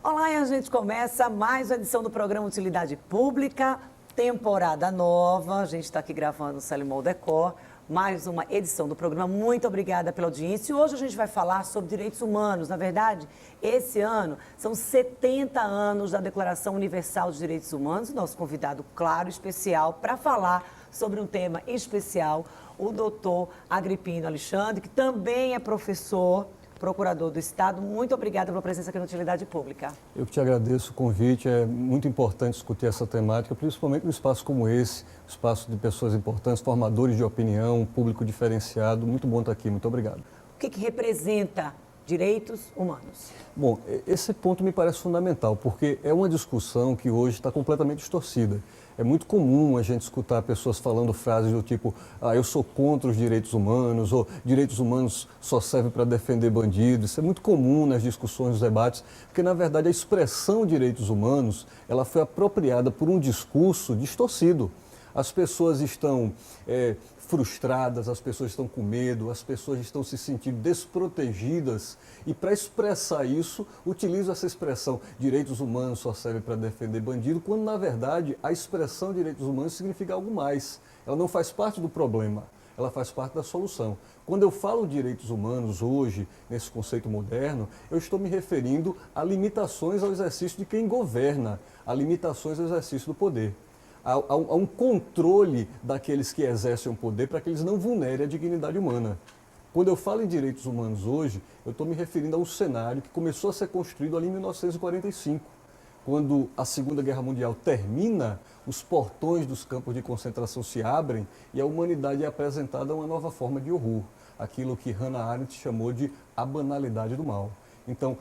Olá, e a gente começa mais uma edição do programa Utilidade Pública, temporada nova. A gente está aqui gravando o Celimol Decor, mais uma edição do programa. Muito obrigada pela audiência. E hoje a gente vai falar sobre direitos humanos. Na verdade, esse ano são 70 anos da Declaração Universal dos Direitos Humanos. Nosso convidado, claro, especial, para falar sobre um tema especial, o doutor Agripino Alexandre, que também é professor, procurador do Estado. Muito obrigada pela presença aqui na Utilidade Pública. Eu que te agradeço o convite. É muito importante discutir essa temática, principalmente num espaço como esse, espaço de pessoas importantes, formadores de opinião, um público diferenciado. Muito bom estar aqui. Muito obrigado. O que representa direitos humanos? Bom, esse ponto me parece fundamental, porque é uma discussão que hoje está completamente distorcida. É muito comum a gente escutar pessoas falando frases do tipo, eu sou contra os direitos humanos, ou direitos humanos só servem para defender bandidos. Isso é muito comum nas discussões, nos debates, porque na verdade a expressão direitos humanos, ela foi apropriada por um discurso distorcido. As pessoas estão frustradas, as pessoas estão com medo, as pessoas estão se sentindo desprotegidas e para expressar isso, utilizam essa expressão direitos humanos só servem para defender bandido, quando na verdade a expressão direitos humanos significa algo mais. Ela não faz parte do problema, ela faz parte da solução. Quando eu falo direitos humanos hoje, nesse conceito moderno, eu estou me referindo a limitações ao exercício de quem governa, a limitações ao exercício do poder. Há um controle daqueles que exercem o poder para que eles não vulnerem a dignidade humana. Quando eu falo em direitos humanos hoje, eu estou me referindo a um cenário que começou a ser construído ali em 1945, quando a Segunda Guerra Mundial termina, os portões dos campos de concentração se abrem e a humanidade é apresentada a uma nova forma de horror, aquilo que Hannah Arendt chamou de a banalidade do mal. Então,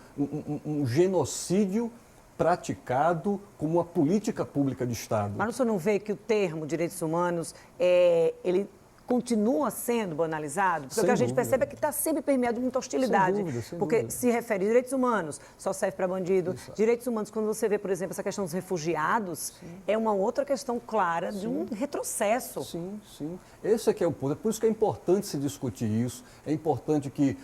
um genocídio praticado como uma política pública de Estado. Mas o senhor não vê que o termo direitos humanos, ele continua sendo banalizado? Porque o que a gente percebe é que está sempre permeado de muita hostilidade. Sem dúvida, sem porque dúvida. se refere a direitos humanos, só serve para bandido. Exato. Direitos humanos, quando você vê, por exemplo, essa questão dos refugiados, é uma outra questão clara de um retrocesso. Sim, sim. Esse é que é o ponto. É por isso que é importante se discutir isso. É importante que...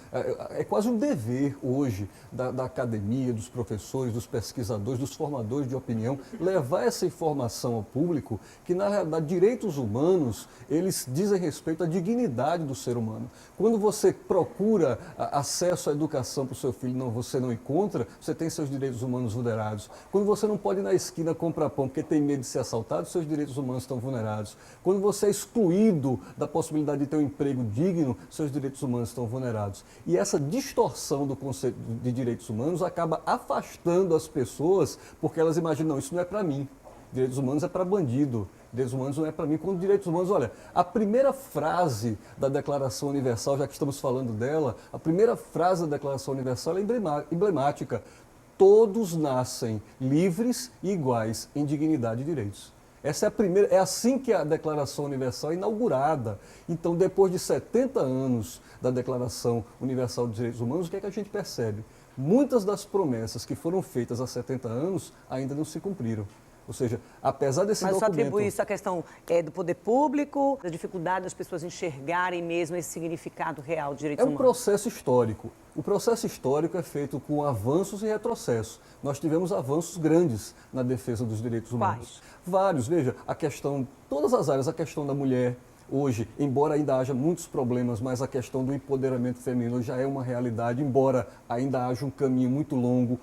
É quase um dever hoje da academia, dos professores, dos pesquisadores, dos formadores de opinião, levar essa informação ao público que, na realidade, direitos humanos, eles dizem respeito à dignidade do ser humano. Quando você procura acesso à educação para o seu filho, você não encontra, você tem seus direitos humanos vulnerados. Quando você não pode ir na esquina comprar pão porque tem medo de ser assaltado, seus direitos humanos estão vulnerados. Quando você é excluído da possibilidade de ter um emprego digno, seus direitos humanos estão vulnerados. E essa distorção do conceito de direitos humanos acaba afastando as pessoas porque elas imaginam, não, isso não é para mim. Direitos humanos é para bandido. Direitos humanos não é para mim. Quando direitos humanos, olha, a primeira frase da Declaração Universal, já que estamos falando dela, a primeira frase da Declaração Universal é emblemática. Todos nascem livres e iguais em dignidade e direitos. Essa é a primeira, é assim que a Declaração Universal é inaugurada. Então, depois de 70 anos da Declaração Universal dos Direitos Humanos, o que é que a gente percebe? Muitas das promessas que foram feitas há 70 anos ainda não se cumpriram. Ou seja, apesar desse documento... Mas você atribui isso à questão do poder público, da dificuldade das pessoas enxergarem mesmo esse significado real de direitos humanos? É um processo histórico. O processo histórico é feito com avanços e retrocessos. Nós tivemos avanços grandes na defesa dos direitos humanos. Quais? Vários. Veja, a questão, todas as áreas, a questão da mulher. Hoje, embora ainda haja muitos problemas, mas a questão do empoderamento feminino já é uma realidade, embora ainda haja um caminho muito longo.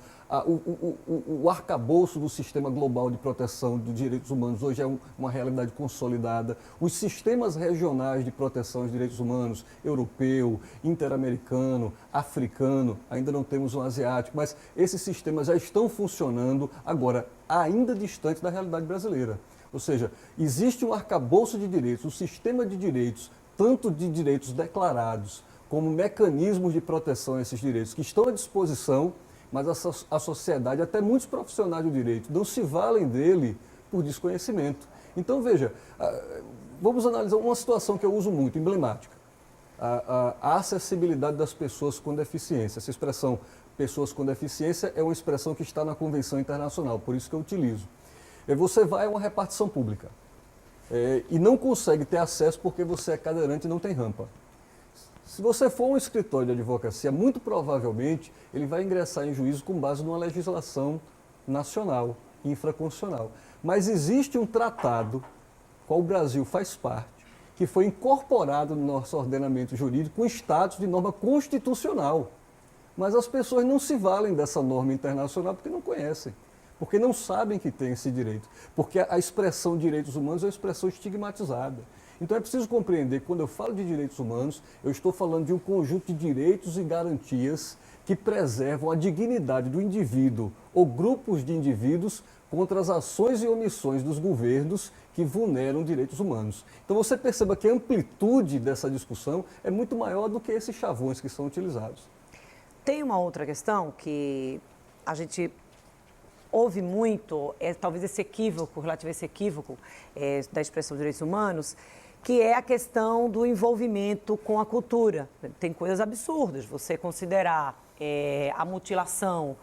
O arcabouço do sistema global de proteção de direitos humanos hoje é uma realidade consolidada. Os sistemas regionais de proteção dos direitos humanos, europeu, interamericano, africano, ainda não temos um asiático, mas esses sistemas já estão funcionando agora, ainda distante da realidade brasileira. Ou seja, existe um arcabouço de direitos, um sistema de direitos, tanto de direitos declarados como mecanismos de proteção a esses direitos que estão à disposição, mas a sociedade, até muitos profissionais do direito, não se valem dele por desconhecimento. Então, veja, vamos analisar uma situação que eu uso muito, emblemática. A acessibilidade das pessoas com deficiência. Essa expressão, pessoas com deficiência, é uma expressão que está na Convenção Internacional, por isso que eu utilizo. Você vai a uma repartição pública e não consegue ter acesso porque você é cadeirante e não tem rampa. Se você for um escritório de advocacia, muito provavelmente ele vai ingressar em juízo com base numa legislação nacional, infraconstitucional. Mas existe um tratado, qual o Brasil faz parte, que foi incorporado no nosso ordenamento jurídico com status de norma constitucional. Mas as pessoas não se valem dessa norma internacional porque não conhecem, porque não sabem que tem esse direito, porque a expressão direitos humanos é uma expressão estigmatizada. Então é preciso compreender que quando eu falo de direitos humanos, eu estou falando de um conjunto de direitos e garantias que preservam a dignidade do indivíduo ou grupos de indivíduos contra as ações e omissões dos governos que vulneram direitos humanos. Então você perceba que a amplitude dessa discussão é muito maior do que esses chavões que são utilizados. Tem uma outra questão que a gente ouve muito, talvez esse equívoco, relativo a esse equívoco da expressão de direitos humanos, que é a questão do envolvimento com a cultura. Tem coisas absurdas, você considerar a mutilação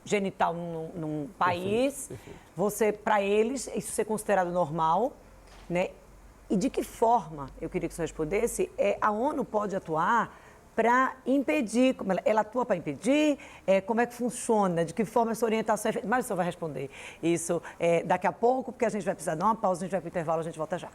genital num país, Perfeito. para eles, isso ser considerado normal, né? E de que forma, eu queria que você respondesse, a ONU pode atuar para impedir, como ela atua para impedir, como é que funciona, de que forma essa orientação é feita. Mas o senhor vai responder isso daqui a pouco, porque a gente vai precisar dar uma pausa, a gente vai para o intervalo, a gente volta já.